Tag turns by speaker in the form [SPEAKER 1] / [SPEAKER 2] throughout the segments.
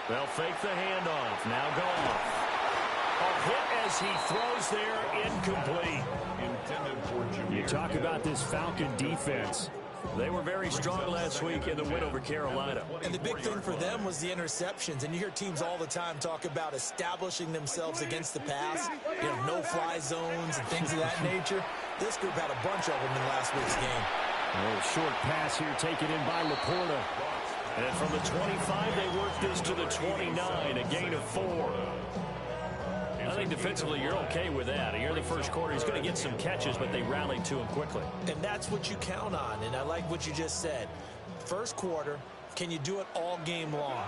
[SPEAKER 1] They'll fake the handoff. Now Goff. A hit as he throws there, incomplete. You talk about this Falcon defense. They were very strong last week in the win over Carolina.
[SPEAKER 2] And the big thing for them was the interceptions. And you hear teams all the time talk about establishing themselves against the pass, no-fly zones and things of that nature. This group had a bunch of them in last week's game.
[SPEAKER 1] A little short pass here taken in by Laporta. And from the 25, they work this to the 29, a gain of 4. I think defensively you're okay with that. Here in the first quarter, he's going to get some catches, but they rallied to him quickly.
[SPEAKER 2] And that's what you count on, and I like what you just said. First quarter, can you do it all game long?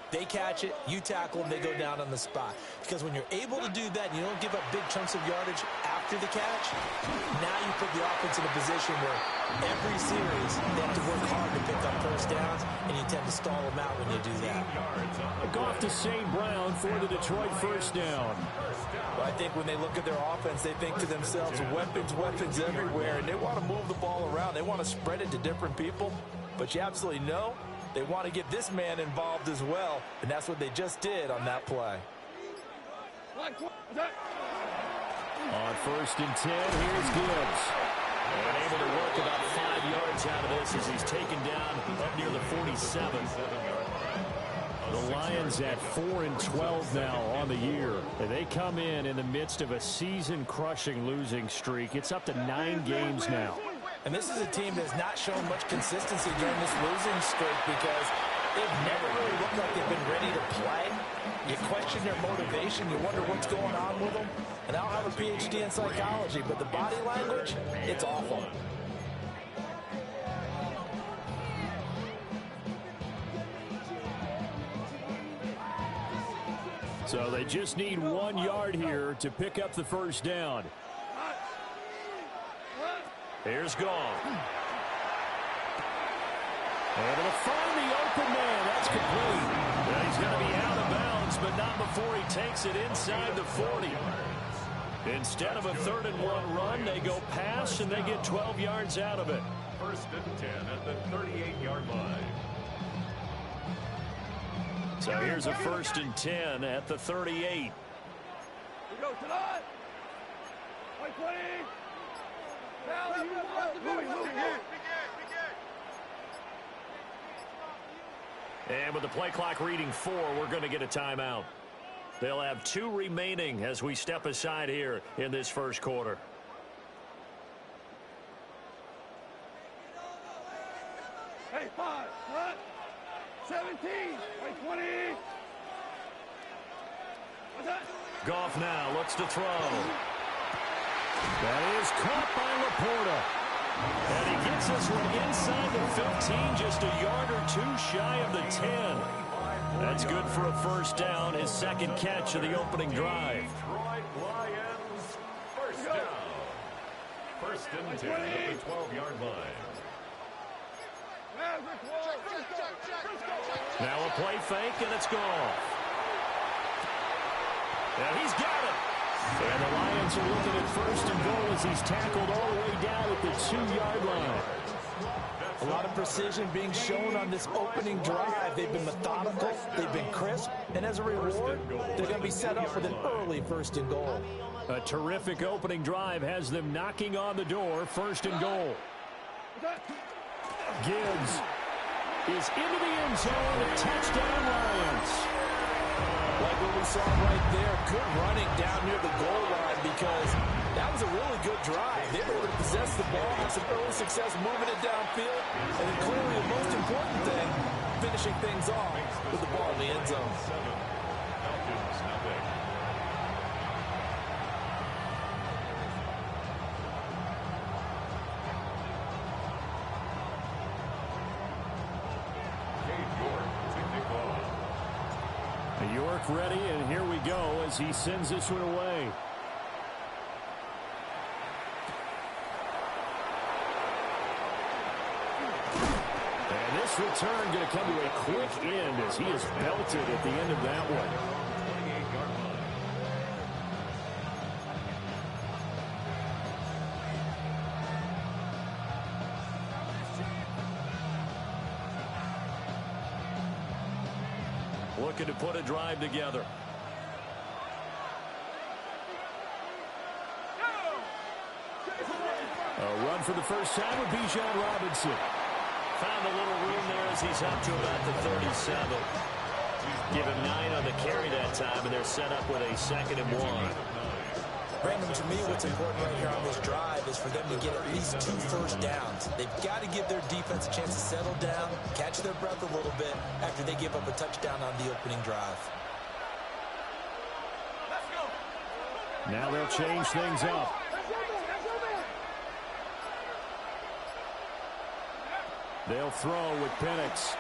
[SPEAKER 2] They catch it, you tackle them, they go down on the spot. Because when you're able to do that, and you don't give up big chunks of yardage after the catch, now you put the offense in a position where every series they have to work hard to pick up first downs, and you tend to stall them out when you do that.
[SPEAKER 1] Goff to St. Brown for the Detroit first down.
[SPEAKER 2] Well, I think when they look at their offense, they think to themselves, weapons, weapons everywhere, and they want to move the ball around. They want to spread it to different people, but you absolutely know they want to get this man involved as well, and that's what they just did on that play.
[SPEAKER 1] On first and 10, here's Gibbs. And able to work about 5 yards out of this as he's taken down up near the 47. The Lions at 4-12 now on the year. And they come in the midst of a season-crushing losing streak. It's up to 9 games now.
[SPEAKER 2] And this is a team that's not shown much consistency during this losing streak because they've never really looked like they've been ready to play. You question their motivation. You wonder what's going on with them. And I don't have a PhD in psychology, but the body language, it's awful.
[SPEAKER 1] So they just need 1 yard here to pick up the first down. Here's Goff. Able to find the open man. That's complete. And he's going to be out of bounds, but not before he takes it inside the 40. Instead of a 3rd-and-1 run, they go pass, and they get 12 yards out of it.
[SPEAKER 3] First and 10 at the 38-yard line.
[SPEAKER 1] So here's a 1st and 10 at the 38.
[SPEAKER 4] Go tonight.
[SPEAKER 1] And with the play clock reading 4, we're going to get a timeout. They'll have 2 remaining as we step aside here in this first quarter.
[SPEAKER 4] Hey, 5, 17, 20. What's that?
[SPEAKER 1] Goff now looks to throw. That is caught by Laporta. And he gets this one inside the 15, just a yard or 2 shy of the 10. That's good for a first down, his second catch of the opening drive.
[SPEAKER 3] Detroit Lions, first down. First and 10 at the 12-yard line.
[SPEAKER 1] Now a play fake, and it's gone. And he's got it. And the Lions are looking at first and goal as he's tackled all the way down at the 2-yard line.
[SPEAKER 2] A lot of precision being shown on this opening drive. They've been methodical, they've been crisp, and as a reward, they're going to be set up with an early 1st and goal.
[SPEAKER 1] A terrific opening drive has them knocking on the door, 1st and goal. Gibbs is into the end zone, touchdown Lions.
[SPEAKER 2] Like what we saw right there, good running down near the goal line because that was a really good drive. They were able to possess the ball, have some early success moving it downfield, and then clearly the most important thing, finishing things off with the ball in the end zone.
[SPEAKER 1] York ready, and here we go as he sends this one away. And this return going to come to a quick end as he is belted at the end of that one. looking to put a drive together. A run for the first time with Bijan Robinson. Found a little room there as he's up to about the 37. Give him 9 on the carry that time, and they're set up with a 2nd and 1.
[SPEAKER 2] Brandon, to me, what's important right here on this drive is for them to get at least 2 first downs. They've got to give their defense a chance to settle down, catch their breath a little bit after they give up a touchdown on the opening drive.
[SPEAKER 1] Now they'll change things up. They'll throw with Penix.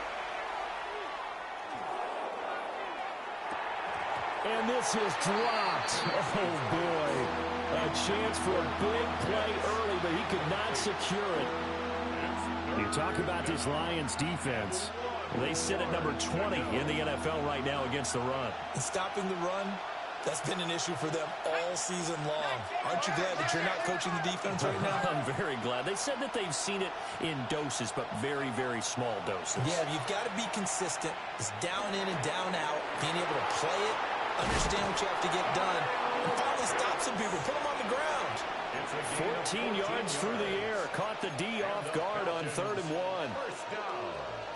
[SPEAKER 1] And this is dropped. Oh, boy. A chance for a big play early, but he could not secure it. You talk about this Lions defense. They sit at number 20 in the NFL right now against the run.
[SPEAKER 2] And stopping the run, that's been an issue for them all season long. Aren't you glad that you're not coaching the defense right now?
[SPEAKER 1] I'm very glad. They said that they've seen it in doses, but very, very small doses.
[SPEAKER 2] Yeah, you've got to be consistent. It's down in and down out, being able to play it, understand what you have to get done, and finally stop some people, put them on the ground.
[SPEAKER 1] 14 yards through the air, caught the D off guard on 3rd and 1.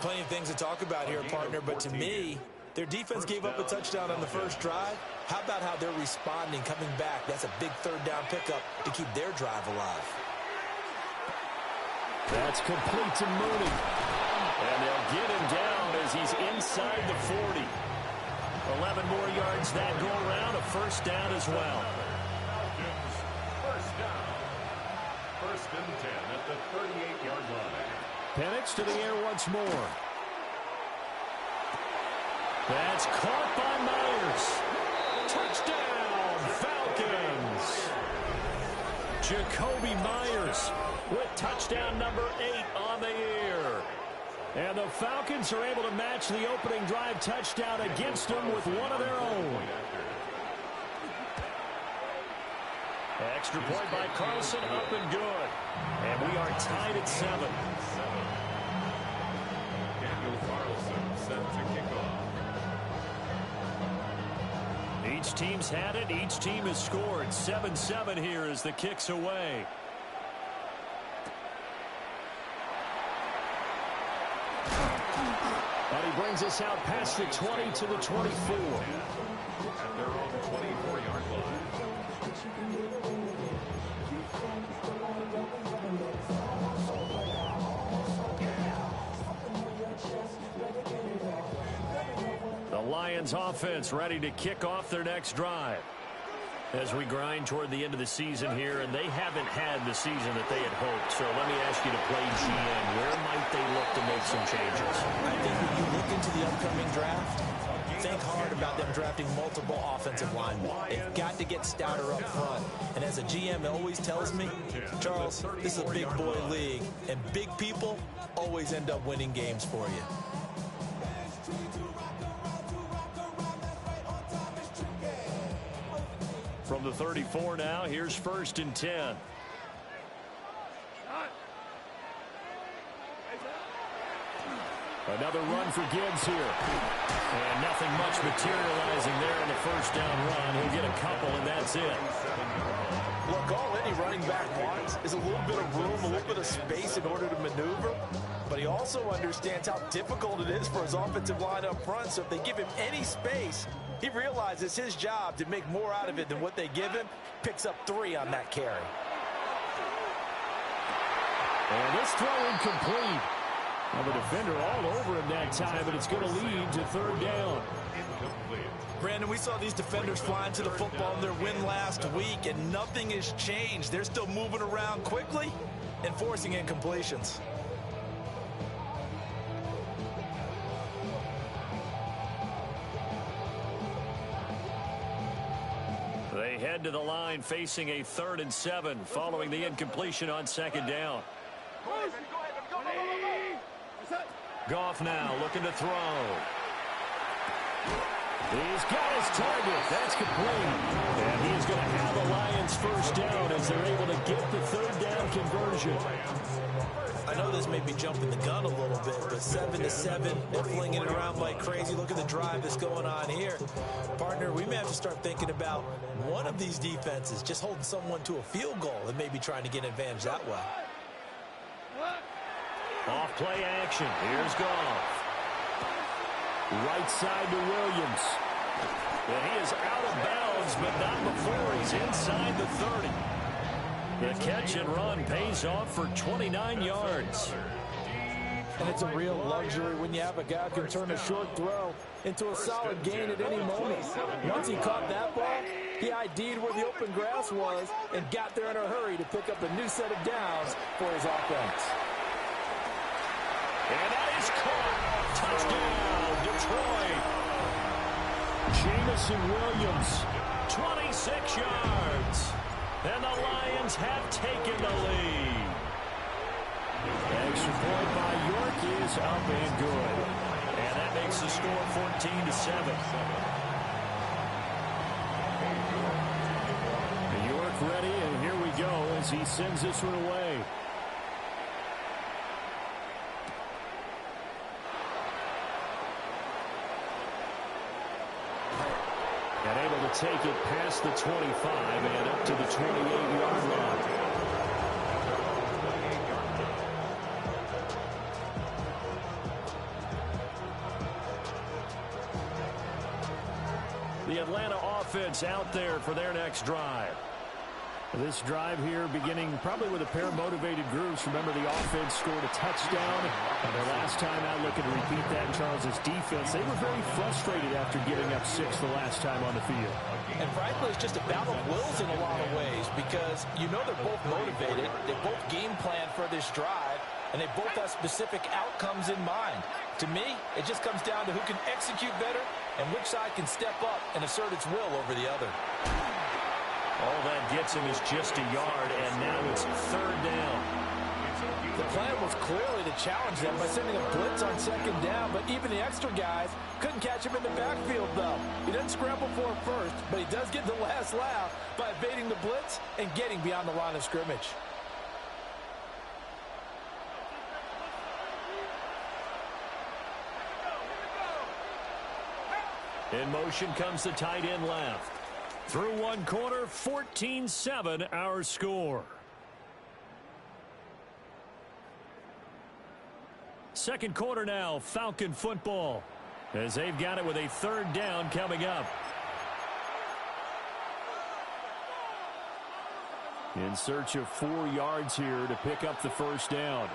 [SPEAKER 2] Plenty of things to talk about here, partner, but to me, their defense gave up a touchdown on the first drive. How about how they're responding, coming back? That's a big 3rd down pickup to keep their drive alive.
[SPEAKER 1] That's complete to Mooney. And they'll get him down as he's inside the 40. 11 more yards that go around, a first down as well.
[SPEAKER 3] First down. 1st and 10 at the 38-yard line.
[SPEAKER 1] Penix to the air once more. That's caught by Myers. Touchdown, Falcons. Jakobi Myers with touchdown number 8 on the year. And the Falcons are able to match the opening drive touchdown against them with one of their own. Extra point by Carlson, up and good. And we are tied at 7.
[SPEAKER 3] Daniel Carlson set to kick off.
[SPEAKER 1] Each team's had it. Each team has scored. 7-7 here as the kick's away. And he brings us out past the 20 to the 24.
[SPEAKER 3] At their own 24-yard line.
[SPEAKER 1] The Lions offense ready to kick off their next drive. As we grind toward the end of the season here, and they haven't had the season that they had hoped. So let me ask you to play GM. Where might they look to make some changes?
[SPEAKER 2] I think when you look into the upcoming draft, think hard about them drafting multiple offensive linemen. They've got to get stouter up front. And as a GM always tells me, Charles, this is a big boy league, and big people always end up winning games for you.
[SPEAKER 1] From the 34 now, here's 1st and 10. Another run for Gibbs here. And nothing much materializing there in the first down run. He'll get a couple, and that's it.
[SPEAKER 2] Look, all any running back wants is a little bit of room, a little bit of space in order to maneuver. But he also understands how difficult it is for his offensive line up front. So if they give him any space, he realizes his job to make more out of it than what they give him. Picks up 3 on that carry.
[SPEAKER 1] And this throw incomplete. Well, the defender all over him that time, but it's going to lead to 3rd down.
[SPEAKER 2] Brandon, we saw these defenders flying to the football in their win last week, and nothing has changed. They're still moving around quickly and forcing incompletions.
[SPEAKER 1] They head to the line facing a 3rd and 7 following the incompletion on 2nd down. Goff now looking to throw. He's got his target. That's complete. And he's going to have the Lions first down as they're able to get the third down conversion.
[SPEAKER 2] I know this may be jumping the gun a little bit, but 7-7, they're flinging it around like crazy. Look at the drive that's going on here. Partner, we may have to start thinking about one of these defenses just holding someone to a field goal and maybe trying to get an advantage that way.
[SPEAKER 1] Off play action. Here's Goff. Right side to Williams. And he is out of bounds, but not before he's inside the 30. The catch and run pays off for 29 yards.
[SPEAKER 2] And it's a real luxury when you have a guy who can turn a short throw into a solid gain at any moment. Once he caught that ball, he ID'd where the open grass was and got there in a hurry to pick up a new set of downs for his offense.
[SPEAKER 1] And that is caught. Touchdown, Detroit. Jamison Williams, 26 yards. And the Lions have taken the lead. Extra point by York is up and good. And that makes the score 14-7. York ready, and here we go as he sends this one away. And able to take it past the 25 and up to the 28-yard line. The Atlanta offense out there for their next drive. This drive here beginning probably with a pair of motivated groups. Remember, the offense scored a touchdown. And the last time out, looking to repeat that in Charles' defense, they were very frustrated after giving up 6 the last time on the field.
[SPEAKER 2] And frankly, it's just a battle of wills in a lot of ways because you know they're both motivated. They both game plan for this drive, and they both have specific outcomes in mind. To me, it just comes down to who can execute better and which side can step up and assert its will over the other.
[SPEAKER 1] All that gets him is just a yard, and now it's third down.
[SPEAKER 2] The plan was clearly to challenge them by sending a blitz on second down, but even the extra guys couldn't catch him in the backfield, though. He doesn't scramble for it first, but he does get the last laugh by evading the blitz and getting beyond the line of scrimmage.
[SPEAKER 1] In motion comes the tight end left. Through one quarter, 14-7 our score. Second quarter now, Falcon football, as they've got it with a third down coming up. In search of 4 yards here to pick up the first down.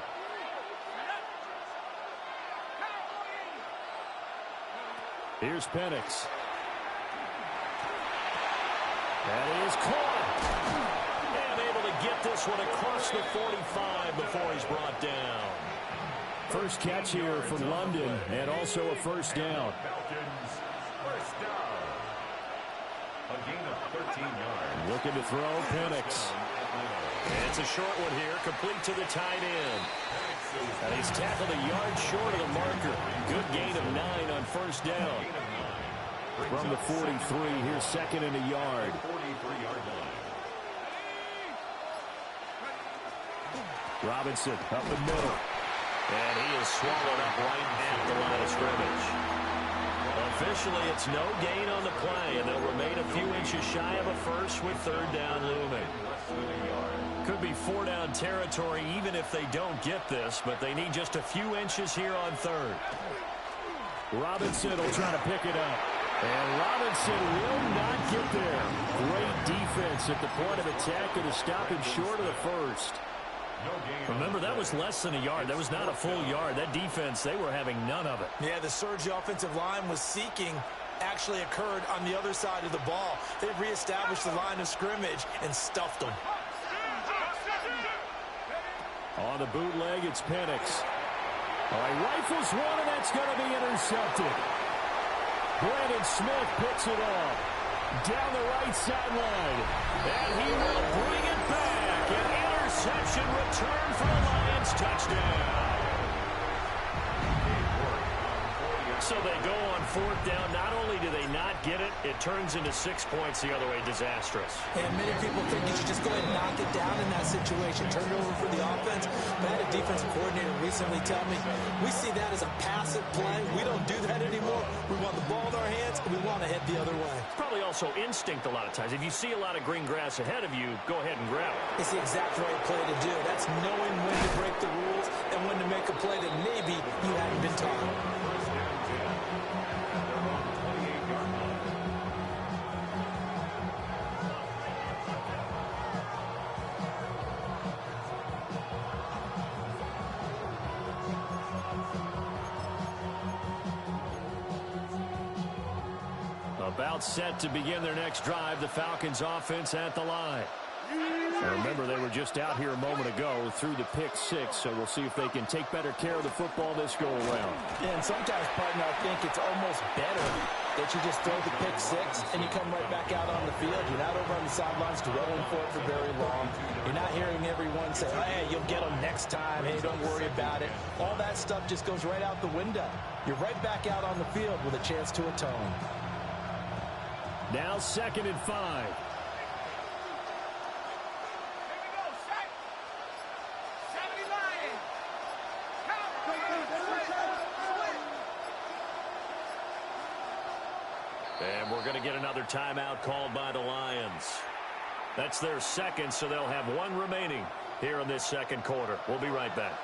[SPEAKER 1] Here's Penix. That is caught. And able to get this one across the 45 before he's brought down. First catch here for London, and also a first down.
[SPEAKER 3] Falcons, first down. A gain of 13 yards.
[SPEAKER 1] Looking to throw, Penix. And it's a short one here, complete to the tight end. And he's tackled a yard short of the marker. Good gain of 9 on first down. From the 43, here's second and a yard.
[SPEAKER 3] 43-yard line.
[SPEAKER 1] Robinson up the middle. And he is swallowed up right at the line of scrimmage. Officially, it's no gain on the play, and they'll remain a few inches shy of a first with third down looming. Could be 4-down territory even if they don't get this, but they need just a few inches here on third. Robinson will try to pick it up. And Robinson will not get there. Great defense at the point of attack to stop him short of the first. Remember, that was less than a yard. That was not a full yard. That defense, they were having none of it.
[SPEAKER 2] Yeah, the surge the offensive line was seeking actually occurred on the other side of the ball. They reestablished the line of scrimmage and stuffed them.
[SPEAKER 1] On the bootleg, it's Penix. All right, rifles one, and that's going to be intercepted. Brandon Smith picks it off. Down the right sideline. And he will bring it back. An interception return for the Lions touchdown. So they go on fourth down. Not only do they not get it, it turns into 6 points the other way. Disastrous.
[SPEAKER 2] And many people think you should just go ahead and knock it down in that situation. Turn it over for the offense. But I had a defensive coordinator recently tell me, we see that as a passive play. We don't do that anymore. We want the ball in our hands, and we want to head the other way.
[SPEAKER 1] Probably also instinct a lot of times. If you see a lot of green grass ahead of you, go ahead and grab it.
[SPEAKER 2] It's the exact right play to do. That's knowing when to break the rules and when to make a play that maybe you haven't been taught.
[SPEAKER 1] About set to begin their next drive, the Falcons offense at the line. Remember, they were just out here a moment ago through the pick six, so we'll see if they can take better care of the football this go-around.
[SPEAKER 2] And sometimes, partner, I think it's almost better that you just throw the pick six and you come right back out on the field. You're not over on the sidelines dwelling for it for very long. You're not hearing everyone say, hey, you'll get them next time. Hey, don't worry about it. All that stuff just goes right out the window. You're right back out on the field with a chance to atone.
[SPEAKER 1] Now 2nd and 5. And we're going to get another timeout called by the Lions. That's their second, so they'll have one remaining here in this second quarter. We'll be right back.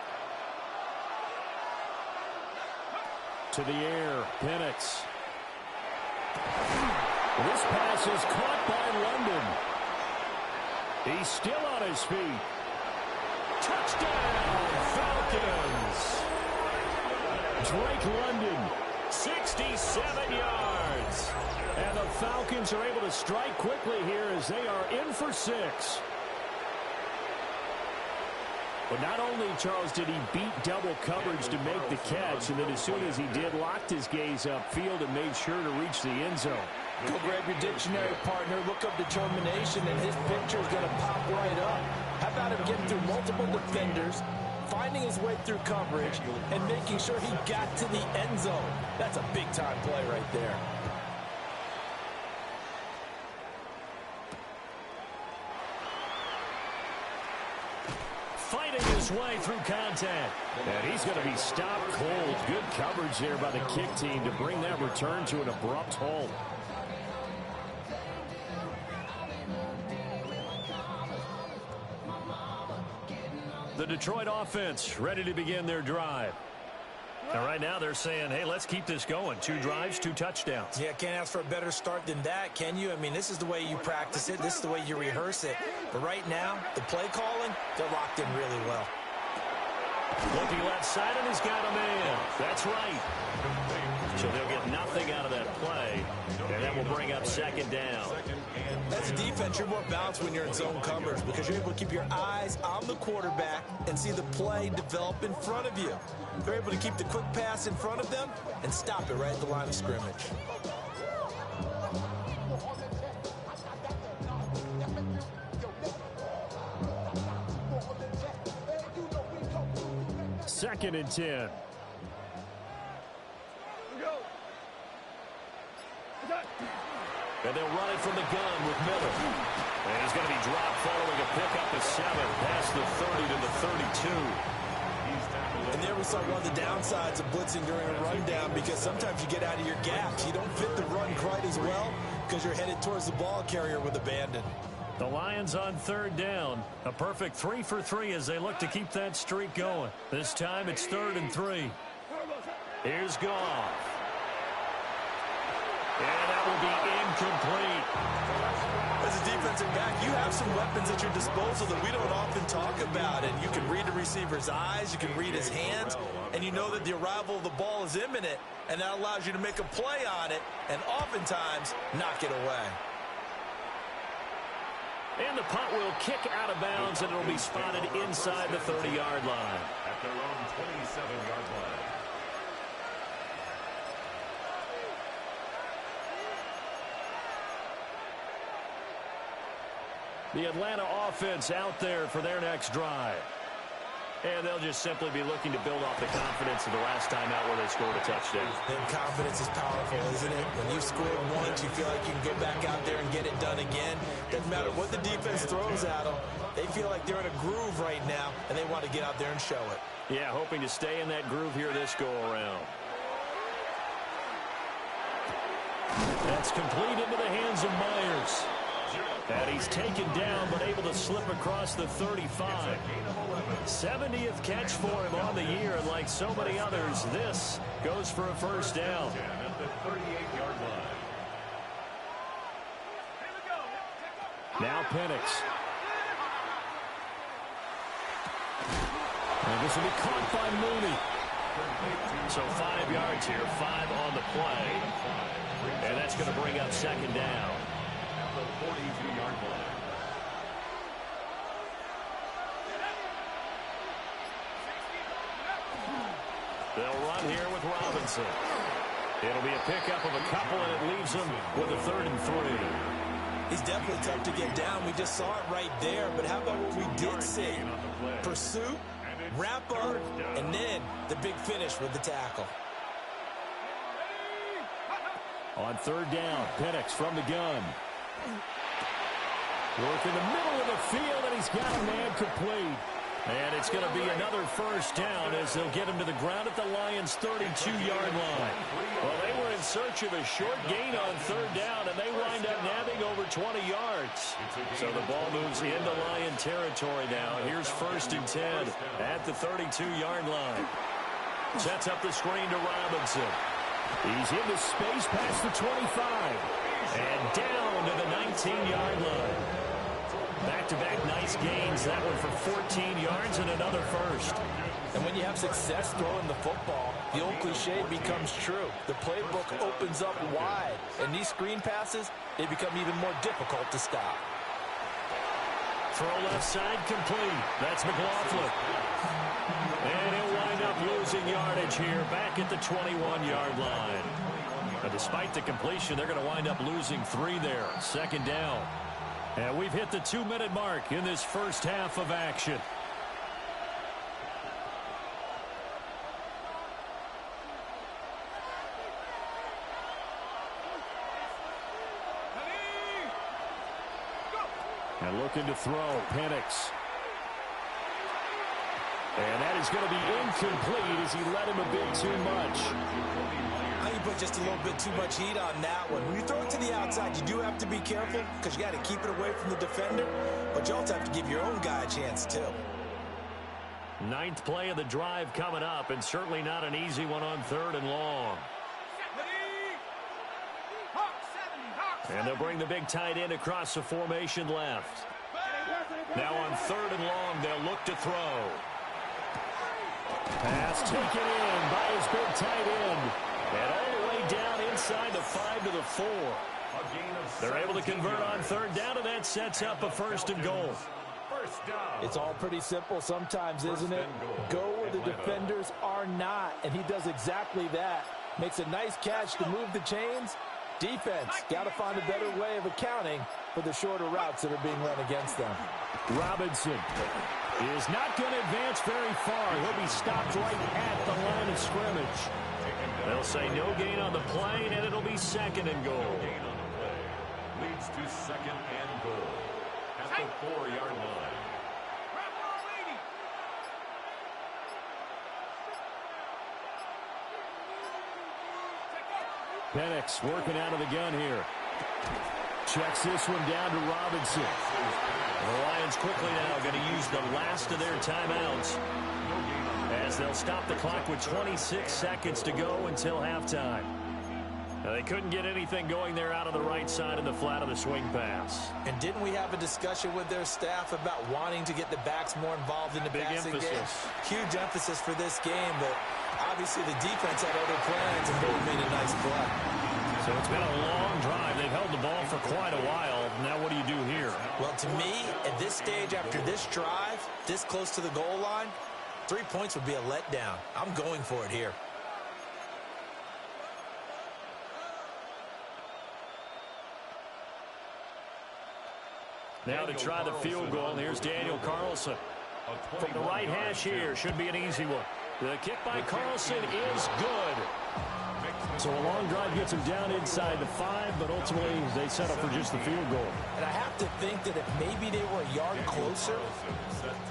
[SPEAKER 1] To the air, Penix. This pass is caught by London. He's still on his feet. Touchdown, Falcons. Drake London, 67 yards. And the Falcons are able to strike quickly here as they are in for 6. But not only, Charles, did he beat double coverage to make the catch, and then as soon as he did, locked his gaze upfield and made sure to reach the end zone.
[SPEAKER 2] Go grab your dictionary, partner. Look up determination, and his picture is going to pop right up. How about him getting through multiple defenders, finding his way through coverage, and making sure he got to the end zone? That's a big-time play right there.
[SPEAKER 1] Fighting his way through contact. And he's going to be stopped cold. Good coverage there by the kick team to bring that return to an abrupt halt. The Detroit offense ready to begin their drive. And right now they're saying, hey, let's keep this going. 2 drives, 2 touchdowns.
[SPEAKER 2] Yeah, can't ask for a better start than that, can you? I mean, this is the way you practice it. This is the way you rehearse it. But right now, the play calling, they're locked in really well.
[SPEAKER 1] Looking left side, and he's got a man. That's right. So they'll get nothing out of that play, and that will bring up 2nd down.
[SPEAKER 2] As a defense, you're more balanced when you're in zone coverage because you're able to keep your eyes on the quarterback and see the play develop in front of you. They're able to keep the quick pass in front of them and stop it right at the line of scrimmage.
[SPEAKER 1] Second and 10. And they'll run it from the gun with Miller. And he's going to be dropped following a pickup of 7 past the 30 to the 32.
[SPEAKER 2] And there we saw one of the downsides of blitzing during a rundown because sometimes you get out of your gaps. You don't fit the run quite as well because you're headed towards the ball carrier with abandon.
[SPEAKER 1] The Lions on 3rd down. A perfect 3 for 3 as they look to keep that streak going. This time it's 3rd and 3. Here's Goff. And that will be incomplete.
[SPEAKER 2] As a defensive back, you have some weapons at your disposal that we don't often talk about. And you can read the receiver's eyes, you can read his hands, and you know that the arrival of the ball is imminent, and that allows you to make a play on it and oftentimes knock it away.
[SPEAKER 1] And the punt will kick out of bounds, and it'll be spotted inside the 30-yard line.
[SPEAKER 3] At their own 27-yard line.
[SPEAKER 1] The Atlanta offense out there for their next drive. And they'll just simply be looking to build off the confidence of the last time out where they scored a touchdown.
[SPEAKER 2] Then confidence is powerful, isn't it? When you've scored once, you feel like you can go back out there and get it done again. Doesn't matter what the defense throws at them. They feel like they're in a groove right now, and they want to get out there and show it.
[SPEAKER 1] Yeah, hoping to stay in that groove here this go-around. That's complete into the hands of Myers. And he's taken down, but able to slip across the 35. 70th catch for him on the year, and like so many others, this goes for a first down.
[SPEAKER 3] At the 38-yard line.
[SPEAKER 1] Now Penix. And this will be caught by Mooney. So 5 yards here, 5 on the play. And that's going to bring up second down.
[SPEAKER 3] At the 42-yard line.
[SPEAKER 1] They'll run here with Robinson. It'll be a pickup of a couple, and it leaves them with a 3rd and 3.
[SPEAKER 2] He's definitely tough to get down. We just saw it right there. But how about what we did see? Pursuit, wrap up, and then the big finish with the tackle.
[SPEAKER 1] On 3rd down, Penix from the gun. Work in the middle of the field, and he's got a man complete. And it's going to be another first down as they'll get him to the ground at the Lions' 32-yard line. Well, they were in search of a short gain on 3rd down, and they wind up nabbing over 20 yards. So the ball moves into Lion territory now. Here's 1st and 10 at the 32-yard line. Sets up the screen to Robinson. He's into space past the 25. And down to the 19-yard line. Back-to-back nice gains. That one for 14 yards and another first.
[SPEAKER 2] And when you have success throwing the football, the old cliche becomes true. The playbook opens up wide. And these screen passes, they become even more difficult to stop.
[SPEAKER 1] Throw left side complete. That's McLaughlin. And he'll wind up losing yardage here back at the 21-yard line. Now, despite the completion, they're going to wind up losing 3 there. 2nd down. And we've hit the 2-minute mark in this first half of action. And looking to throw, Penix. And that is going to be incomplete as he let him a bit too much.
[SPEAKER 2] You put just a little bit too much heat on that one. When you throw it to the outside, you do have to be careful because you got to keep it away from the defender, but you also have to give your own guy a chance too.
[SPEAKER 1] 9th play of the drive coming up, and certainly not an easy one on 3rd and long. And they'll bring the big tight end across the formation left. Now on 3rd and long, they'll look to throw. Pass taken in by his big tight end. And all the way down inside the 5 to the 4. They're able to convert on 3rd down, and that sets up a 1st and goal.
[SPEAKER 2] It's all pretty simple sometimes, isn't it? Go where the defenders are not, and he does exactly that. Makes a nice catch to move the chains. Defense, got to find a better way of accounting for the shorter routes that are being run against them.
[SPEAKER 1] Robinson is not going to advance very far. He'll be stopped right at the line of scrimmage. They'll say no gain on the play, and it'll be 2nd and goal.
[SPEAKER 3] Leads to 2nd and goal at the 4-yard line.
[SPEAKER 1] Penix working out of the gun here. Checks this one down to Robinson. The Lions quickly now going to use the last of their timeouts as they'll stop the clock with 26 seconds to go until halftime. Now, they couldn't get anything going there out of the right side of the flat of the swing pass.
[SPEAKER 2] And didn't we have a discussion with their staff about wanting to get the backs more involved in the passing game? Huge emphasis for this game, but obviously the defense had other plans and really made a nice play.
[SPEAKER 1] So it's been a long drive. They've held the ball for quite a while. Now what do you do here?
[SPEAKER 2] Well, to me, at this stage, after this drive, this close to the goal line, 3 points would be a letdown. I'm going for it here.
[SPEAKER 1] Now to try the field goal, and here's Daniel Carlson. From the right hash here, should be an easy one. The kick by Carlson is good. So a long drive gets them down inside the 5, but ultimately they settle for just the field goal.
[SPEAKER 2] And I have to think that if maybe they were a yard closer,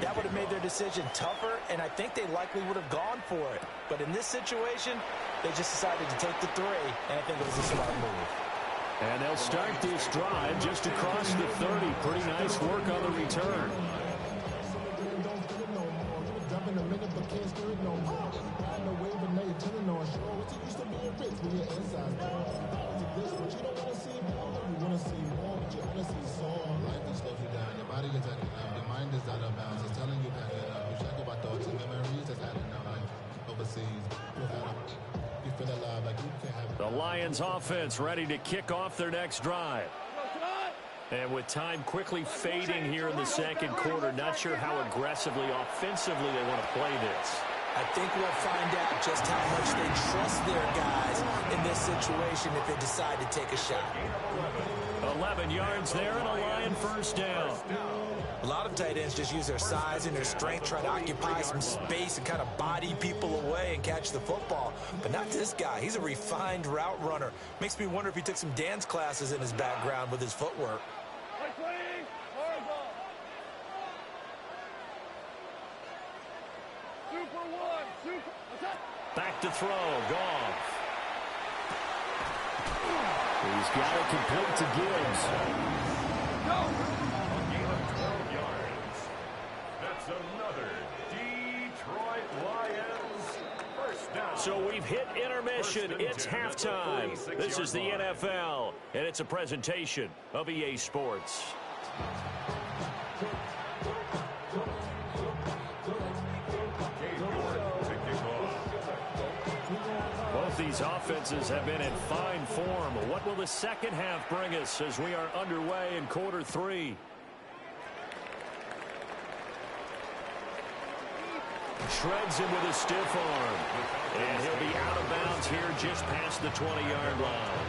[SPEAKER 2] that would have made their decision tougher, and I think they likely would have gone for it. But in this situation, they just decided to take the 3, and I think it was a smart move.
[SPEAKER 1] And they'll start this drive just across the 30. Pretty nice work on the return. The Lions offense ready to kick off their next drive. And with time quickly fading here in the second quarter, not sure how aggressively, offensively they want to play this.
[SPEAKER 2] I think we'll find out just how much they trust their guys in this situation if they decide to take a shot.
[SPEAKER 1] 11 yards there and a Lion first down.
[SPEAKER 2] A lot of tight ends just use their size and their strength, try to occupy some space and kind of body people away and catch the football. But not this guy. He's a refined route runner. Makes me wonder if he took some dance classes in his background with his footwork.
[SPEAKER 1] Back to throw, Goff. He's got it complete to Gibbs.
[SPEAKER 3] That's another Detroit Lions first down.
[SPEAKER 1] So we've hit intermission. It's halftime. This is the NFL, and it's a presentation of EA Sports. Both these offenses have been in fine form. What will the second half bring us as we are underway in quarter 3? Shreds him with a stiff arm. And he'll be out of bounds here just past the 20-yard line.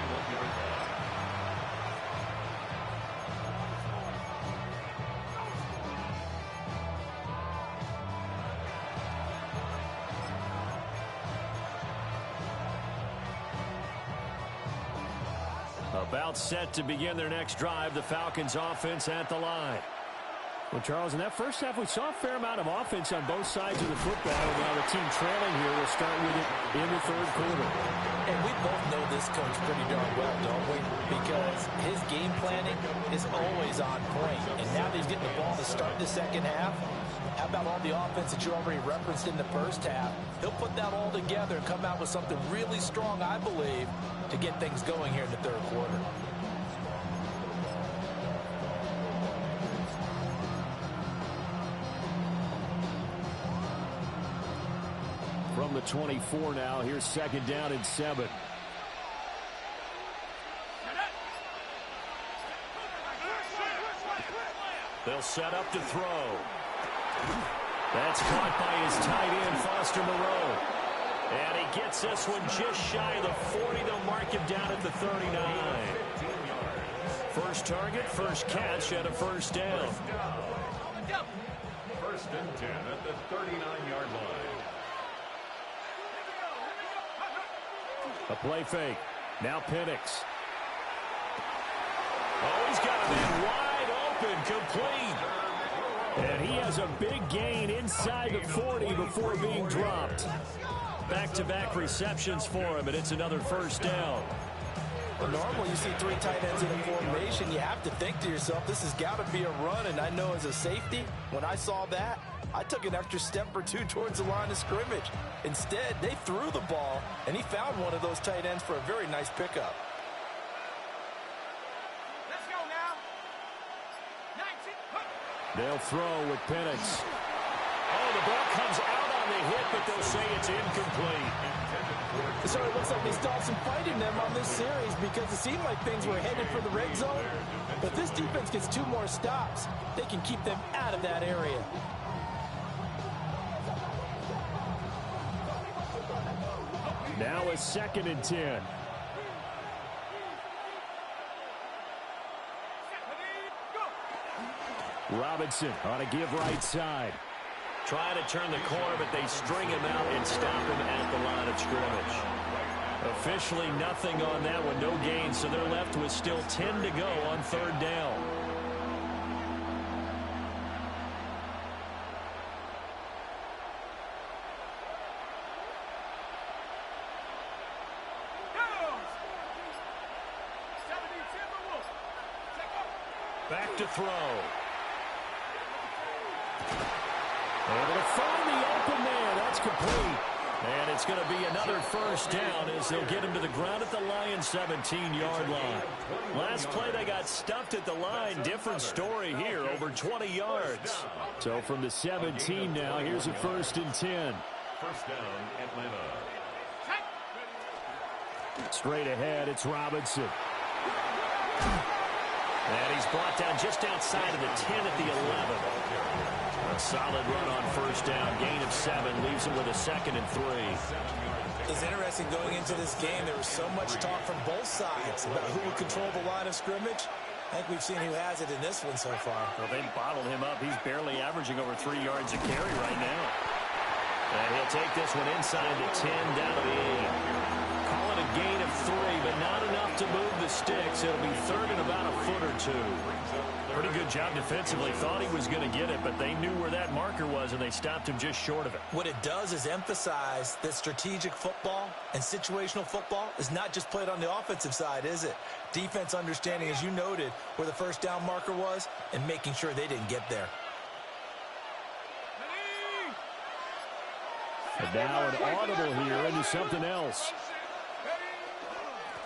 [SPEAKER 1] About set to begin their next drive, the Falcons offense at the line.
[SPEAKER 5] Well, Charles, in that first half, we saw a fair amount of offense on both sides of the football. And now the team trailing here will start with it in the third quarter.
[SPEAKER 2] And we both know this coach pretty darn well, don't we? Because his game planning is always on point. And now that he's getting the ball to start the second half, how about all the offense that you already referenced in the first half? He'll put that all together and come out with something really strong, I believe, to get things going here in the third quarter.
[SPEAKER 1] From the 24 now, here's second down and 7. They'll set up to throw. That's caught by his tight end, Foster Moreau. And he gets this one just shy of the 40. They'll mark him down at the 39. First target, first catch, and a first down.
[SPEAKER 3] First and 10 at the 39-yard line.
[SPEAKER 1] A play fake. Now Penix. Oh, he's got a man wide open, complete. And he has a big gain inside the 40 before being dropped. Back-to-back receptions for him, and it's another first down.
[SPEAKER 2] Well, normally you see 3 tight ends in a formation. You have to think to yourself, this has got to be a run. And I know as a safety, when I saw that, I took an extra step or 2 towards the line of scrimmage. Instead, they threw the ball, and he found one of those tight ends for a very nice pickup.
[SPEAKER 4] Let's go now. 19.
[SPEAKER 1] They'll throw with Penix. Oh, the ball comes out on the hit, but they'll say it's incomplete.
[SPEAKER 2] So it looks like they still have some fight in them on this series because it seemed like things were headed for the red zone. But if this defense gets 2 more stops, they can keep them out of that area.
[SPEAKER 1] Now a second and 10. Robinson on a give right side. Trying to turn the corner, but they string him out and stop him at the line of scrimmage. Officially nothing on that one, no gain, so they're left with still 10 to go on third down. Back to throw. Able to find the open man. That's complete. And it's going to be another first down as they'll get him to the ground at the Lions' 17-yard line. Last play, they got stuffed at the line. Different story here, over 20 yards.
[SPEAKER 5] So from the 17 now, here's a 1st and 10.
[SPEAKER 3] First down, Atlanta.
[SPEAKER 5] Straight ahead, it's Robinson.
[SPEAKER 1] And he's brought down just outside of the 10 at the 11. A solid run on first down. Gain of 7. Leaves him with a 2nd and 3.
[SPEAKER 2] It's interesting going into this game. There was so much talk from both sides about who would control the line of scrimmage. I think we've seen who has it in this one so far.
[SPEAKER 5] Well, they bottled him up. He's barely averaging over 3 yards a carry right now.
[SPEAKER 1] And he'll take this one inside the 10, down to the 8. Call it a gain of 3, but not enough to move the sticks. It'll be third and about a foot or 2. Pretty good job defensively. Thought he was going to get it, but they knew where that marker was, and they stopped him just short of it.
[SPEAKER 2] What it does is emphasize that strategic football and situational football is not just played on the offensive side, is it? Defense understanding, as you noted, where the first down marker was and making sure they didn't get there.
[SPEAKER 5] And now an audible here into something else.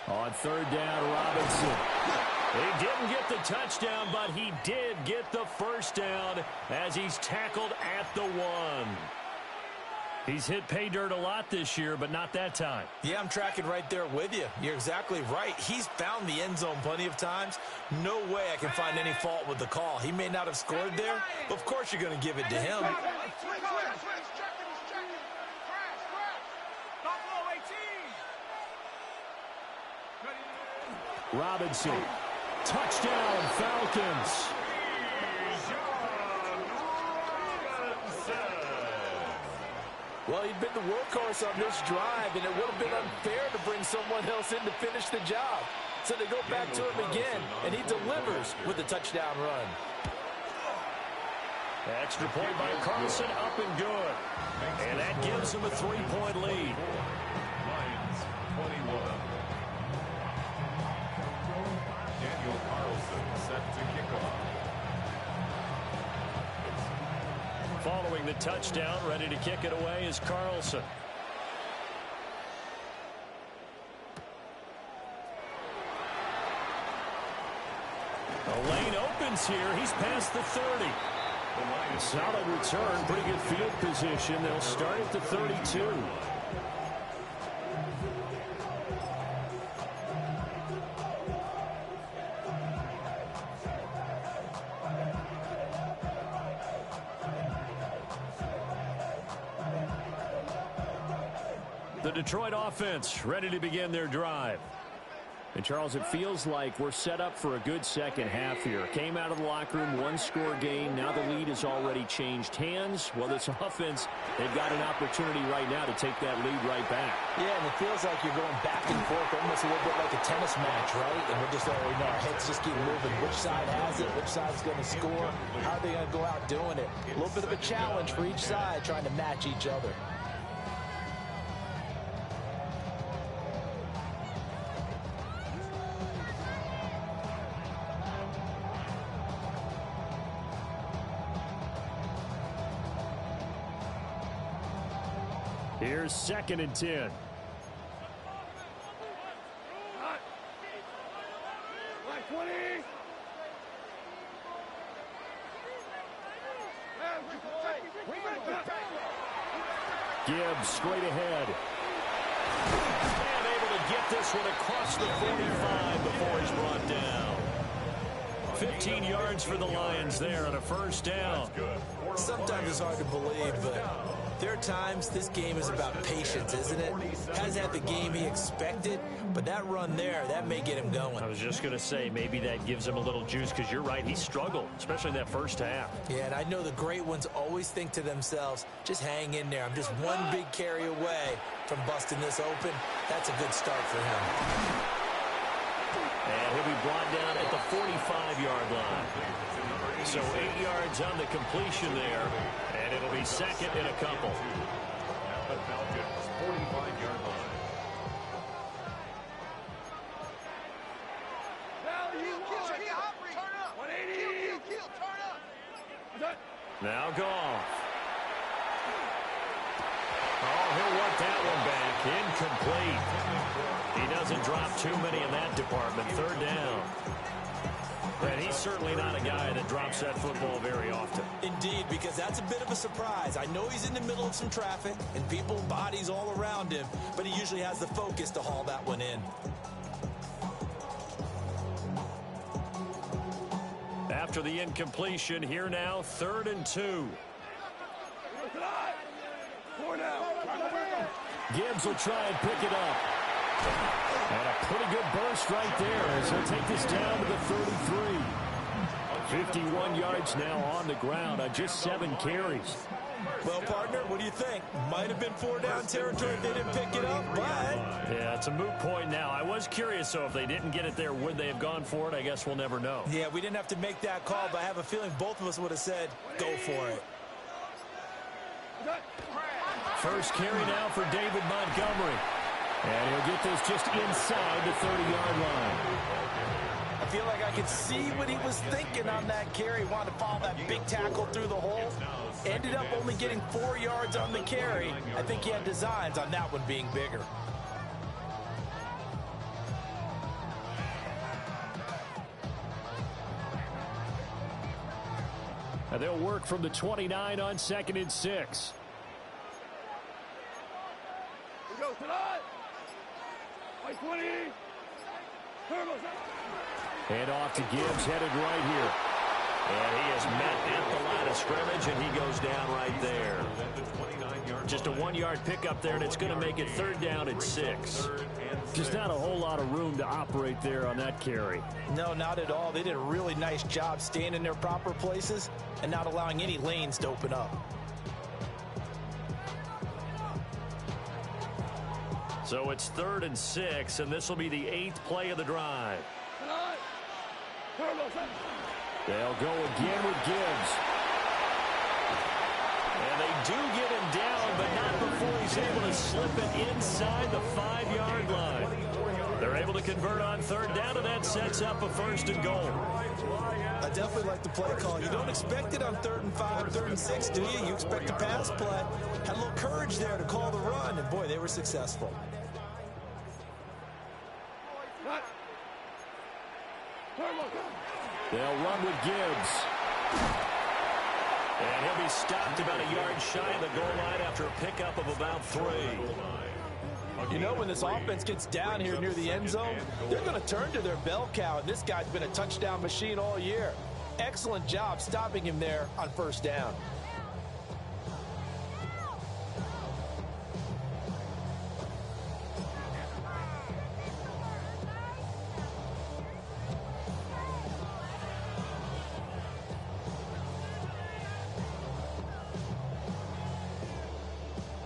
[SPEAKER 5] On third down, Robinson.
[SPEAKER 1] He didn't get the touchdown, but he did get the first down as he's tackled at the 1.
[SPEAKER 5] He's hit pay dirt a lot this year, but not that time.
[SPEAKER 2] Yeah, I'm tracking right there with you. You're exactly right. He's found the end zone plenty of times. No way I can find any fault with the call. He may not have scored there, but of course you're going to give it to him.
[SPEAKER 5] Robinson. Touchdown, Falcons.
[SPEAKER 2] Well, he'd been the workhorse on this drive, and it would have been unfair to bring someone else in to finish the job. So they go back to him again, and he delivers with a touchdown run.
[SPEAKER 1] Extra point by Carlson, up and good. And that gives him a 3-point lead.
[SPEAKER 3] Lions 21. Daniel Carlson set to kick off.
[SPEAKER 1] Following the touchdown, ready to kick it away is Carlson. The lane opens here. He's past the 30.
[SPEAKER 5] Solid return, pretty good field position. They'll start at the 32.
[SPEAKER 1] The Detroit offense ready to begin their drive.
[SPEAKER 5] And, Charles, it feels like we're set up for a good second half here. Came out of the locker room, 1-score game. Now the lead has already changed hands. Well, this offense, they've got an opportunity right now to take that lead right back.
[SPEAKER 2] Yeah, and it feels like you're going back and forth, almost a little bit like a tennis match, right? And we're just, our heads just keep moving. Which side has it? Which side's going to score? How are they going to go out doing it? A little bit of a challenge for each side, trying to match each other.
[SPEAKER 5] Here's 2nd and 10. Gibbs straight ahead.
[SPEAKER 1] And able to get this one across the 45 before he's brought down. 15 yards for the Lions there on a first down.
[SPEAKER 2] Sometimes it's hard to believe, but there are times this game is about patience, isn't it? Hasn't had the game he expected, but that run there, that may get him going.
[SPEAKER 5] I was just going to say, maybe that gives him a little juice, because you're right, he struggled, especially in that first half.
[SPEAKER 2] Yeah, and I know the great ones always think to themselves, just hang in there. I'm just one big carry away from busting this open. That's a good start for him.
[SPEAKER 5] And he'll be brought down at the 45-yard line. So 8 yards on the completion there, and it'll be second and a couple.
[SPEAKER 3] The Falcons' 45-yard line.
[SPEAKER 4] Turn up. 180. Turn up.
[SPEAKER 5] Now Goff. Oh, he'll want that one back. Incomplete. He doesn't drop too many in that department. Third down. And he's certainly not a guy that drops that football very often.
[SPEAKER 2] Indeed, because that's a bit of a surprise. I know he's in the middle of some traffic and people, bodies all around him, but he usually has the focus to haul that one in.
[SPEAKER 5] After the incompletion, here now, 3rd and 2. Gibbs will try and pick it up. And a pretty good burst right there as he'll take this down to the 33. 51 yards now on the ground on just 7 carries.
[SPEAKER 2] Well, partner, what do you think? Might have been 4-down territory if they didn't pick it up, but...
[SPEAKER 5] Yeah, it's a moot point now. I was curious, so if they didn't get it there, would they have gone for it? I guess we'll never know.
[SPEAKER 2] Yeah, we didn't have to make that call, but I have a feeling both of us would have said, go for it.
[SPEAKER 5] First carry now for David Montgomery. And he'll get this just inside the 30-yard line.
[SPEAKER 2] I feel like I could see what he was thinking on that carry. Wanted to follow that big tackle through the hole. Ended up only getting 4 yards on the carry. I think he had designs on that one being bigger.
[SPEAKER 5] And they'll work from the 29 on 2nd and 6.
[SPEAKER 4] We go to that. 20.
[SPEAKER 5] Hand off to Gibbs, headed right here. And he is met at the line of scrimmage, and he goes down right there. Just a 1-yard pickup there, and it's going to make it 3rd down and 6. Just not a whole lot of room to operate there on that carry.
[SPEAKER 2] No, not at all. They did a really nice job staying in their proper places and not allowing any lanes to open up.
[SPEAKER 5] So it's 3rd and 6, and this will be the 8th play of the drive. They'll go again with Gibbs. And they do get him down, but not before he's able to slip it inside the 5-yard line. They're able to convert on 3rd down, and that sets up a 1st and goal.
[SPEAKER 2] I definitely like the play call. You don't expect it on 3rd and 5, 3rd and 6, do you? You expect a pass play. Had a little courage there to call the run, and boy, they were successful.
[SPEAKER 5] They'll run with Gibbs. And he'll be stopped about a yard shy of the goal line after a pickup of about 3.
[SPEAKER 2] You know, when this offense gets down here near the end zone, they're going to turn to their bell cow, and this guy's been a touchdown machine all year. Excellent job stopping him there on 1st down.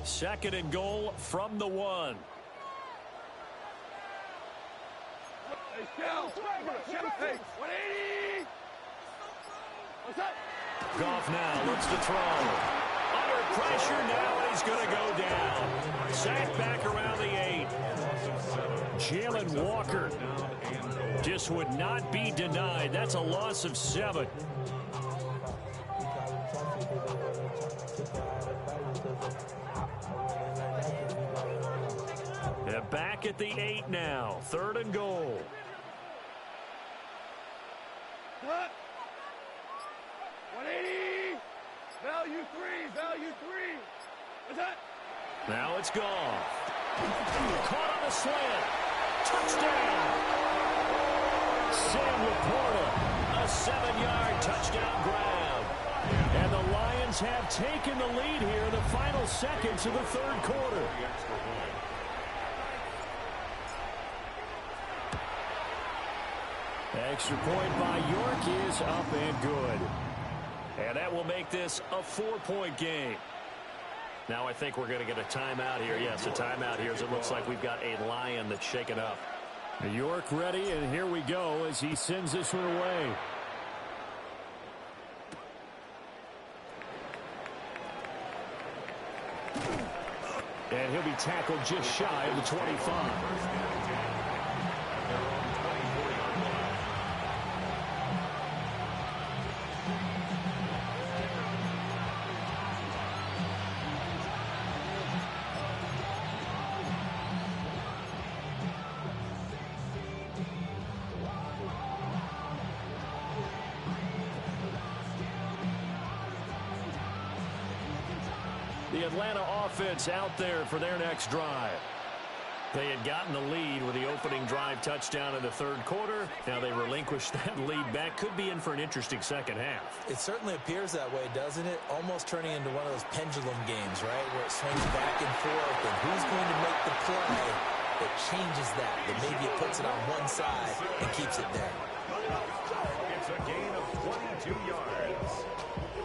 [SPEAKER 5] Second and goal from the 1. Goff now looks to throw. Under pressure now, and he's going to go down. Sacked back around the 8. Jalen Walker just would not be denied. That's a loss of 7. They're back at the 8 now. 3rd and goal.
[SPEAKER 4] Cut. 180. Value 3. Value 3. What's that?
[SPEAKER 5] Now it's Goff. Caught on the slant. Touchdown. Sam Laporta A 7-yard touchdown grab. And the Lions have taken the lead here in the final seconds of the third quarter. Extra point by York is up and good. And that will make this a 4-point game. Now I think we're going to get a timeout here. Yes, a timeout here as it looks like we've got a Lion that's shaken up. York ready, and here we go as he sends this one away. And he'll be tackled just shy of the 25. The Atlanta offense out there for their next drive. They had gotten the lead with the opening drive touchdown in the third quarter. Now they relinquished that lead back. Could be in for an interesting second half.
[SPEAKER 2] It certainly appears that way, doesn't it? Almost turning into one of those pendulum games, right? Where it swings back and forth, and who's going to make the play that changes that maybe it puts it on one side and keeps it there.
[SPEAKER 3] It's a gain of 22 yards.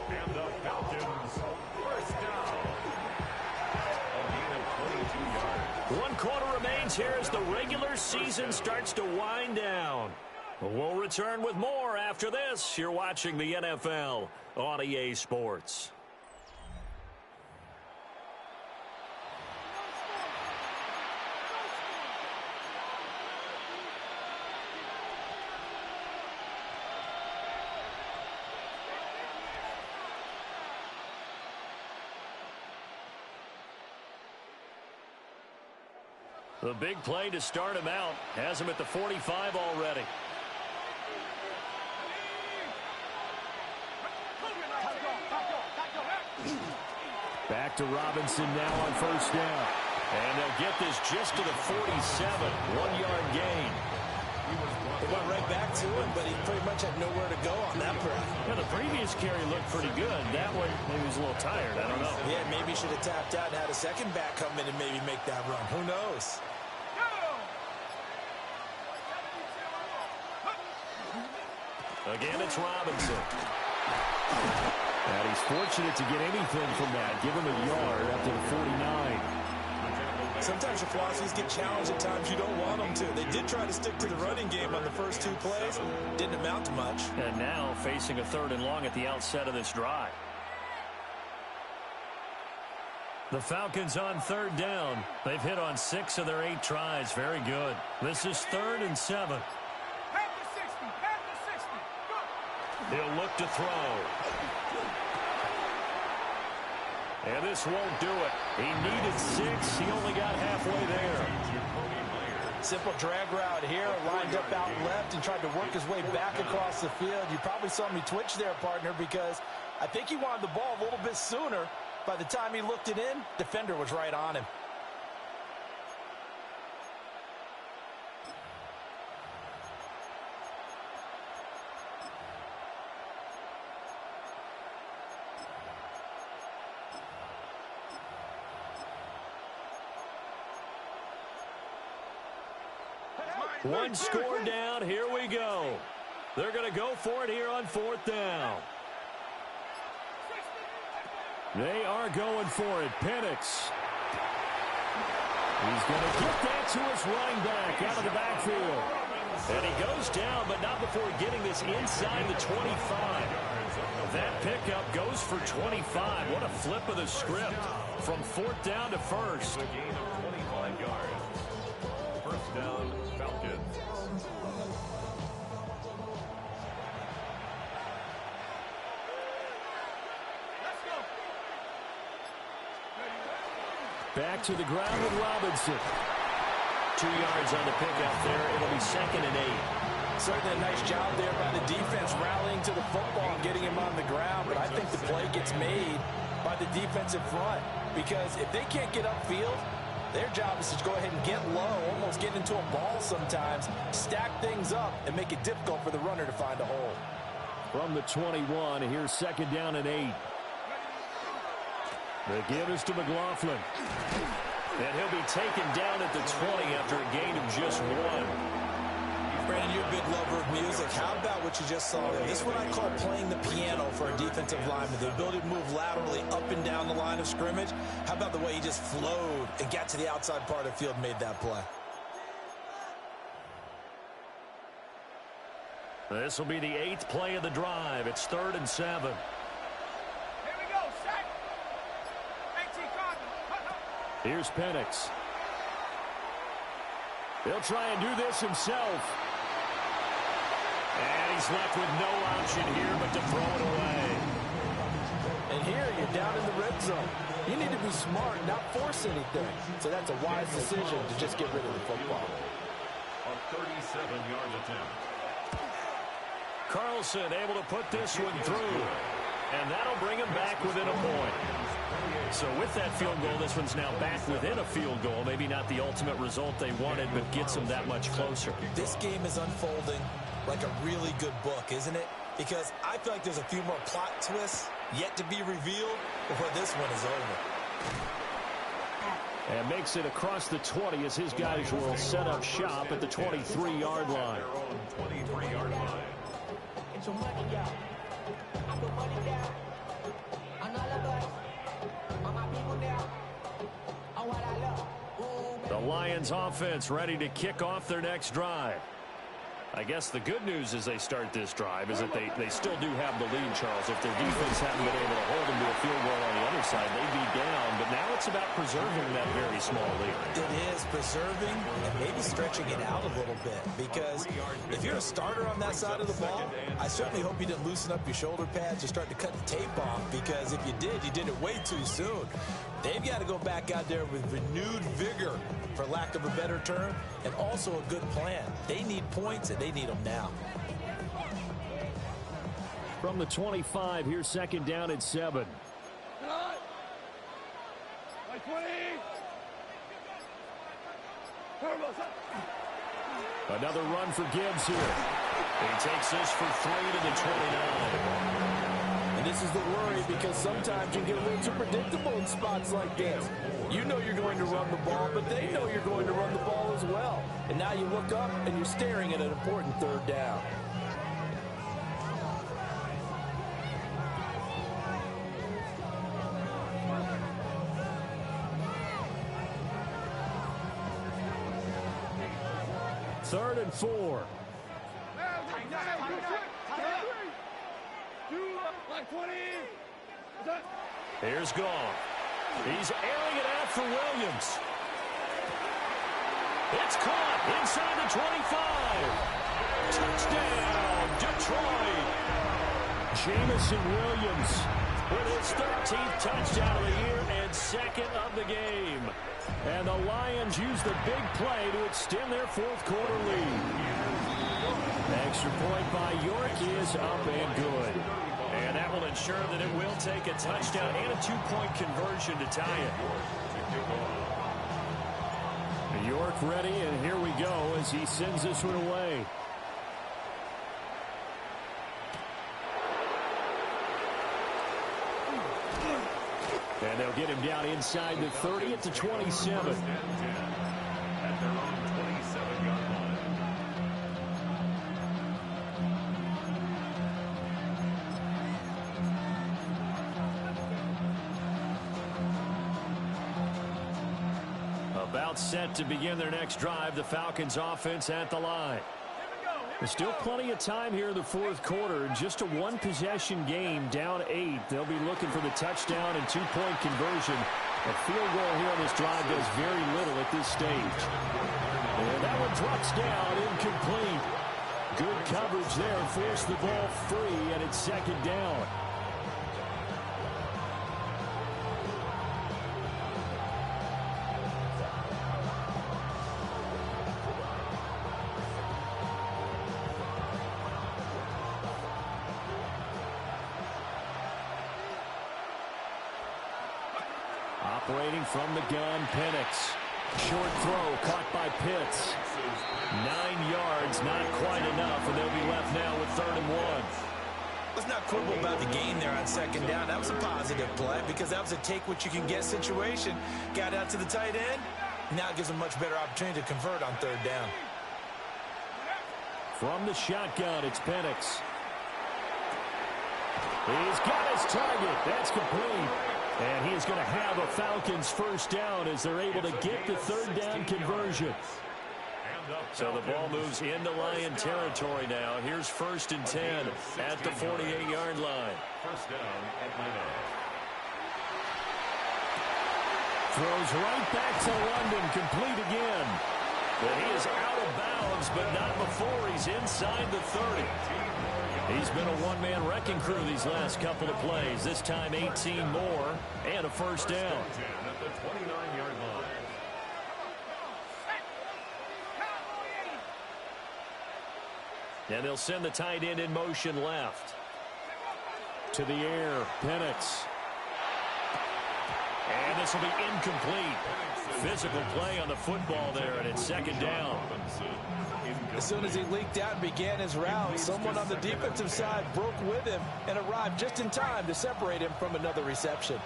[SPEAKER 3] And the Falcons first down. A gain of 22 yards.
[SPEAKER 5] 1 quarter remains here as the regular season starts to wind down. We'll return with more after this. You're watching the NFL on EA Sports. The big play to start him out. Has him at the 45 already. Back to Robinson now on first down. And they'll get this just to the 47. 1-yard gain.
[SPEAKER 2] It went right back to him, but he pretty much had nowhere to go on that play.
[SPEAKER 5] Yeah, the previous carry looked pretty good. That one, maybe he was a little tired. I don't know.
[SPEAKER 2] Yeah, maybe he should have tapped out and had a second back come in and maybe make that run. Who knows?
[SPEAKER 5] Again, it's Robinson. And he's fortunate to get anything from that. Give him a yard up to the 49.
[SPEAKER 2] Sometimes your philosophies get challenged at times you don't want them to. They did try to stick to the running game on the first 2 plays. Didn't amount to much.
[SPEAKER 5] And now facing a 3rd and long at the outset of this drive. The Falcons on 3rd down. They've hit on 6 of their 8 tries. Very good. This is 3rd and 7. He'll look to throw. And this won't do it. He needed 6. He only got halfway there.
[SPEAKER 2] Simple drag route here. Lined up out left and tried to work his way back across the field. You probably saw me twitch there, partner, because I think he wanted the ball a little bit sooner. By the time he looked it in, defender was right on him.
[SPEAKER 5] One score down. Here we go. They're going to go for it here on 4th down. They are going for it. Penix. He's going to get that to his running back out of the backfield. And he goes down, but not before getting this inside the 25. That pickup goes for 25. What a flip of the script from 4th down to 1st.
[SPEAKER 3] A gain of 25 yards. First down, Falcons.
[SPEAKER 5] Back to the ground with Robinson. 2 yards on the pickup there. It'll be 2nd and 8.
[SPEAKER 2] Certainly a nice job there by the defense rallying to the football and getting him on the ground. But I think the play gets made by the defensive front because if they can't get upfield, their job is to go ahead and get low, almost get into a ball sometimes, stack things up, and make it difficult for the runner to find a hole.
[SPEAKER 5] From the 21, here's second down and 8. The give is to McLaughlin. And he'll be taken down at the 20 after a gain of just 1.
[SPEAKER 2] Brandon, you're a big lover of music. How about what you just saw there? This is what I call playing the piano for a defensive lineman. The ability to move laterally up and down the line of scrimmage. How about the way he just flowed and got to the outside part of the field and made that play?
[SPEAKER 1] This will be the 8th play of the drive. It's 3rd and 7.
[SPEAKER 4] Here we go, set.
[SPEAKER 5] Here's Penix. He'll try and do this himself.
[SPEAKER 1] And he's left with no option here but to throw it away.
[SPEAKER 2] And here you're down in the red zone. You need to be smart, not force anything. So that's a wise decision to just get rid of the football.
[SPEAKER 3] A 37-yard attempt.
[SPEAKER 1] Carlson able to put this one through. And that'll bring him back within a point. So with that field goal, this one's now back within a field goal. Maybe not the ultimate result they wanted, but gets them that much closer.
[SPEAKER 2] This game is unfolding like a really good book, isn't it? Because I feel like there's a few more plot twists yet to be revealed before this one is over.
[SPEAKER 5] And makes it across the 20 as his guys will set up shop at the 23-yard line.
[SPEAKER 3] 23-yard line.
[SPEAKER 6] It's your money, y'all. I put money down on all of us, on my people now, on what I love. Ooh,
[SPEAKER 1] The Lions offense ready to kick off their next drive. I guess the good news as they start this drive is that they still do have the lead, Charles. If their defense hadn't been able to hold them to a field goal on the other side, they'd be down. But now it's about preserving that very small lead.
[SPEAKER 2] It is preserving and maybe stretching it out a little bit. Because if you're a starter on that side of the ball, I certainly hope you didn't loosen up your shoulder pads or start to cut the tape off. Because if you did it way too soon. They've got to go back out there with renewed vigor, for lack of a better term, and also a good plan. They need points, and they need them now.
[SPEAKER 5] From the 25, here's second down at 7.
[SPEAKER 4] Like 20. Turbo, set.
[SPEAKER 5] Another run for Gibbs here.
[SPEAKER 1] He takes this for 3 to the 29.
[SPEAKER 2] And this is the worry, because sometimes you get a little too predictable in spots like this. You know you're going to run the ball, but they know you're going to run the ball as well. And now you look up and you're staring at an important 3rd down.
[SPEAKER 5] Third and 4.
[SPEAKER 4] Like 20. Set.
[SPEAKER 1] Here's Gone. He's airing it out for Williams. It's caught inside the 25. Touchdown, Detroit.
[SPEAKER 5] Jamison Williams
[SPEAKER 1] With his 13th touchdown of the year and 2nd of the game.
[SPEAKER 5] And the Lions use the big play to extend their 4th quarter lead. Extra point by York is up and good.
[SPEAKER 1] And that will ensure that it will take a touchdown and a 2-point conversion to tie it.
[SPEAKER 5] York ready, and here we go as he sends this one away. And they'll get him down inside the 30 at the 27.
[SPEAKER 3] At their own 27-yard line.
[SPEAKER 1] About set to begin their next drive, the Falcons offense at the line.
[SPEAKER 5] There's still plenty of time here in the 4th quarter. Just a one-possession game, down 8. They'll be looking for the touchdown and 2-point conversion. A field goal here on this drive does very little at this stage. And that one drops down, incomplete. Good coverage there, forced the ball free, and it's 2nd down. Operating from the gun, Penix. Short throw caught by Pitts.
[SPEAKER 1] 9 yards, not quite enough, and they'll be left now with 3rd and 1.
[SPEAKER 2] Let's not quibble about the gain there on second down. That was a positive play because that was a take-what-you-can-get situation. Got out to the tight end. Now it gives him a much better opportunity to convert on third down.
[SPEAKER 5] From the shotgun, it's Penix. He's got his target. That's complete. And he is going to have a Falcons first down as they're able to get the third down conversion.
[SPEAKER 1] So the ball moves into Lion territory now. Here's 1st and 10 at the 48-yard line.
[SPEAKER 3] First down, Atlanta.
[SPEAKER 5] Throws right back to London, complete again.
[SPEAKER 1] But he is out of bounds, but not before he's inside the 30. He's been a one-man wrecking crew these last couple of plays. This time 18 more and a first down.
[SPEAKER 3] At the 29-yard line.
[SPEAKER 1] And they'll send the tight end in motion left.
[SPEAKER 5] To the air, Penix.
[SPEAKER 1] And this will be incomplete. Physical play on the football there, and it's second down.
[SPEAKER 2] As soon as he leaked out and began his route, someone on the defensive side broke with him and arrived just in time to separate him from another reception.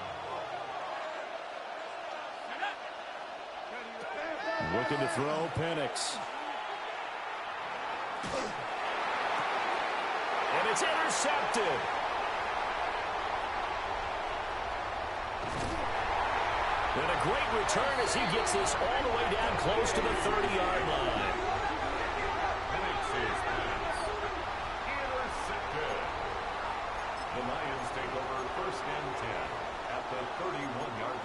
[SPEAKER 5] Looking to throw, Penix.
[SPEAKER 1] And it's intercepted. And a great return as he gets this all the way down close to the 30-yard line.
[SPEAKER 3] Intercepted. The Lions take over 1st and 10 at the 31-yard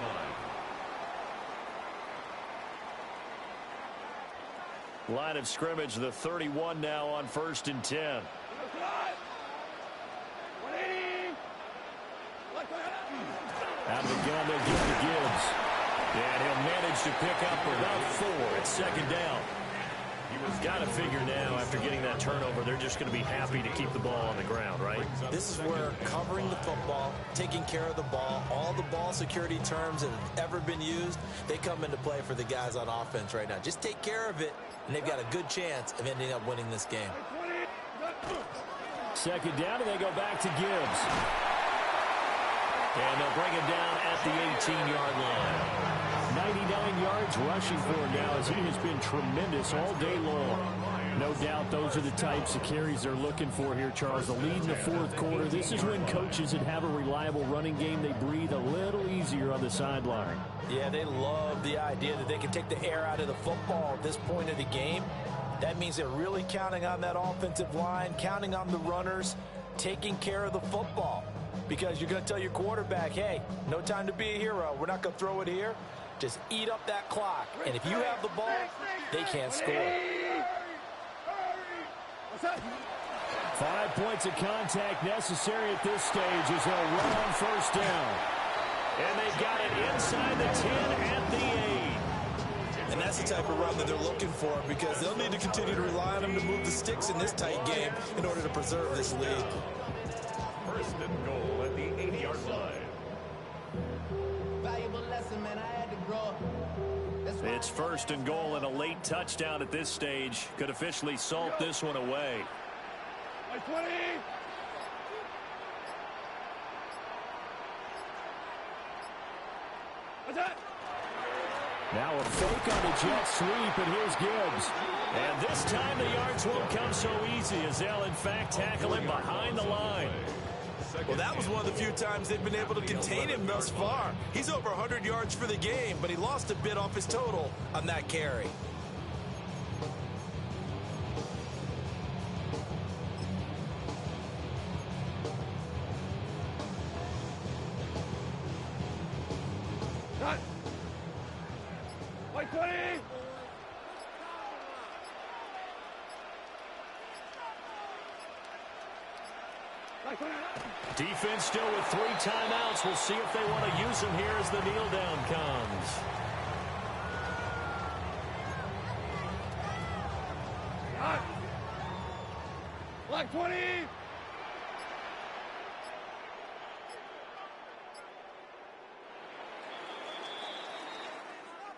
[SPEAKER 3] line.
[SPEAKER 1] Line of scrimmage, the 31 now on 1st and 10.
[SPEAKER 5] Out of the gun, they'll give it to Gibbs.
[SPEAKER 1] And he'll manage to pick up about 4 at second down. Got to figure now, after getting that turnover, they're just going to be happy to keep the ball on the ground, right?
[SPEAKER 2] This is where covering the football, taking care of the ball, all the ball security terms that have ever been used, they come into play for the guys on offense right now. Just take care of it, and they've got a good chance of ending up winning this game.
[SPEAKER 5] Second down, and they go back to Gibbs.
[SPEAKER 1] And they'll bring him down at the 18-yard line.
[SPEAKER 5] 99 yards rushing for him now as he has been tremendous all day long. No doubt those are the types of carries they're looking for here, Charles. The lead in the fourth quarter. This is when coaches that have a reliable running game, they breathe a little easier on the sideline.
[SPEAKER 2] Yeah, they love the idea that they can take the air out of the football at this point of the game. That means they're really counting on that offensive line, counting on the runners, taking care of the football. Because you're going to tell your quarterback, hey, no time to be a hero. We're not going to throw it here. Just eat up that clock. And if you have the ball, they can't score.
[SPEAKER 5] 5 points of contact necessary at this stage as they'll run on first down.
[SPEAKER 1] And they've got it inside the 10 at the 8.
[SPEAKER 2] And that's the type of run that they're looking for because they'll need to continue to rely on them to move the sticks in this tight game in order to preserve this lead.
[SPEAKER 3] 1st and goal at the 80-yard line.
[SPEAKER 6] Valuable lesson, man. I had to grow up.
[SPEAKER 1] It's 1st and goal and a late touchdown at this stage. Could officially salt this one away.
[SPEAKER 5] Now a fake on the jet sweep, and here's Gibbs.
[SPEAKER 1] And this time the yards won't come so easy as they'll, in fact, tackle him behind the line.
[SPEAKER 2] Well, that was one of the few times they've been able to contain him thus far. He's over 100 yards for the game, but he lost a bit off his total on that carry.
[SPEAKER 4] White 20!
[SPEAKER 1] Defense still with 3 timeouts. We'll see if they want to use them here as the kneel down comes.
[SPEAKER 4] Black 20!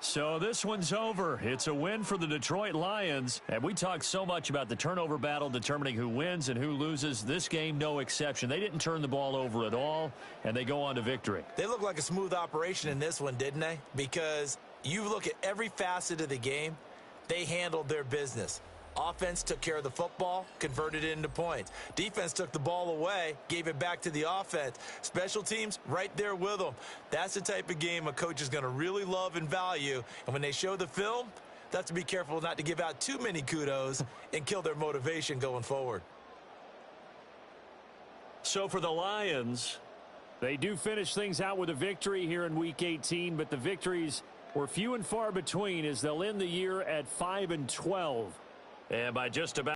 [SPEAKER 1] So this one's over. It's a win for the Detroit Lions. And we talked so much about the turnover battle determining who wins and who loses. This game, no exception. They didn't turn the ball over at all, and they go on to victory.
[SPEAKER 2] They look like a smooth operation in this one, didn't they? Because you look at every facet of the game, they handled their business. Offense took care of the football, converted it into points. Defense took the ball away, gave it back to the offense. Special teams, right there with them. That's the type of game a coach is going to really love and value. And when they show the film, they have to be careful not to give out too many kudos and kill their motivation going forward.
[SPEAKER 5] So for the Lions, they do finish things out with a victory here in Week 18, but the victories were few and far between as they'll end the year at 5-12.
[SPEAKER 1] And by just about